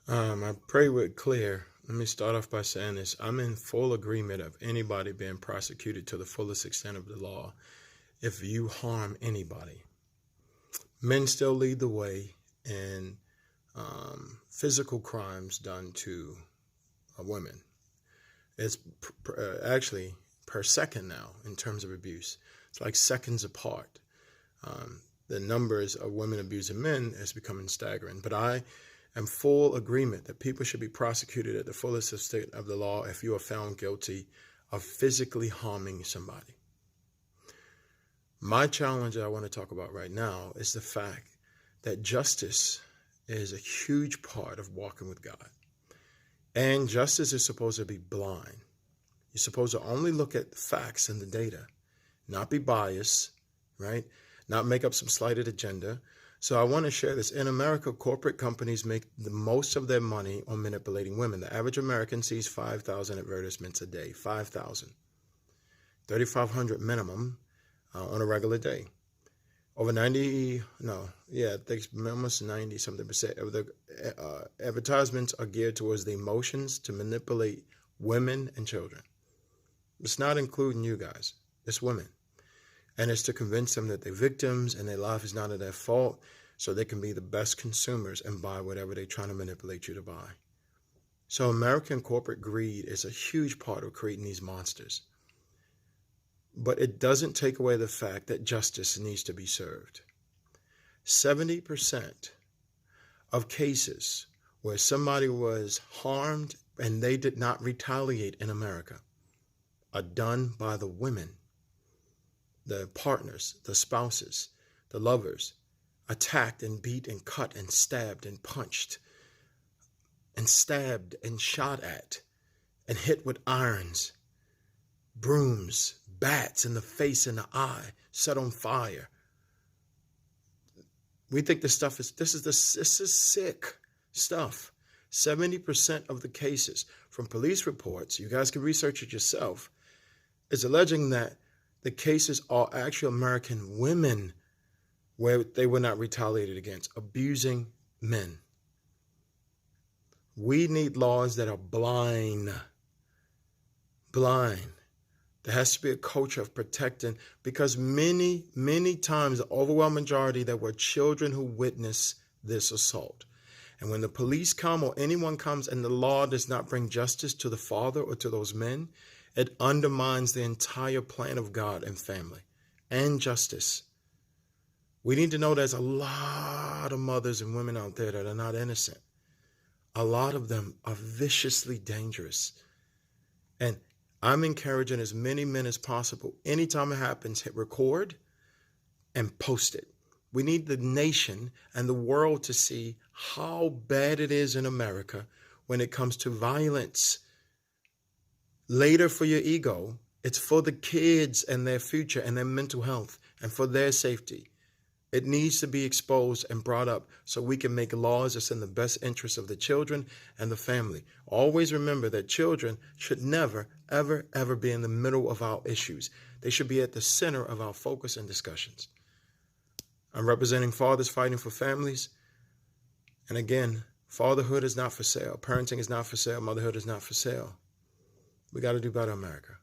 I pray we're clear. Let me start off by saying this. I'm in full agreement of anybody being prosecuted to the fullest extent of the law if you harm anybody. Men still lead the way in physical crimes done to women. It's actually per second now in terms of abuse. It's like seconds apart. The numbers of women abusing men is becoming staggering. But I am full agreement that people should be prosecuted at the fullest extent of the law if you are found guilty of physically harming somebody. My challenge that I want to talk about right now is the fact that justice is a huge part of walking with God. And justice is supposed to be blind. You're supposed to only look at the facts and the data, not be biased, right? Not make up some slighted agenda. So I want to share this. In America, corporate companies make the most of their money on manipulating women. The average American sees 5,000 advertisements a day, 5,000. 3,500 minimum on a regular day. Over 90, I think almost 90 something percent of the advertisements are geared towards the emotions to manipulate women and children. It's not including you guys, it's women. And it's to convince them that they're victims and their life is not at their fault, so they can be the best consumers and buy whatever they're trying to manipulate you to buy. So American corporate greed is a huge part of creating these monsters. But it doesn't take away the fact that justice needs to be served. 70% of cases where somebody was harmed and they did not retaliate in America are done by the women. The partners, the spouses, the lovers, attacked and beat and cut and stabbed and punched and stabbed and shot at and hit with irons, brooms, bats in the face and the eye, set on fire. We think this is sick stuff. 70% of the cases from police reports, you guys can research it yourself, is alleging that the cases are actual American women where they were not retaliated against, abusing men. We need laws that are blind. There has to be a culture of protecting, because many, many times, the overwhelming majority, there were children who witnessed this assault. And when the police come or anyone comes and the law does not bring justice to the father or to those men, it undermines the entire plan of God and family and justice. We need to know there's a lot of mothers and women out there that are not innocent. A lot of them are viciously dangerous. And I'm encouraging as many men as possible, anytime it happens, hit record and post it. We need the nation and the world to see how bad it is in America when it comes to violence. Later for your ego, it's for the kids and their future and their mental health and for their safety. It needs to be exposed and brought up so we can make laws that's in the best interest of the children and the family. Always remember that children should never, ever, ever be in the middle of our issues. They should be at the center of our focus and discussions. I'm representing fathers fighting for families. And again, fatherhood is not for sale. Parenting is not for sale. Motherhood is not for sale. We got to do better, America.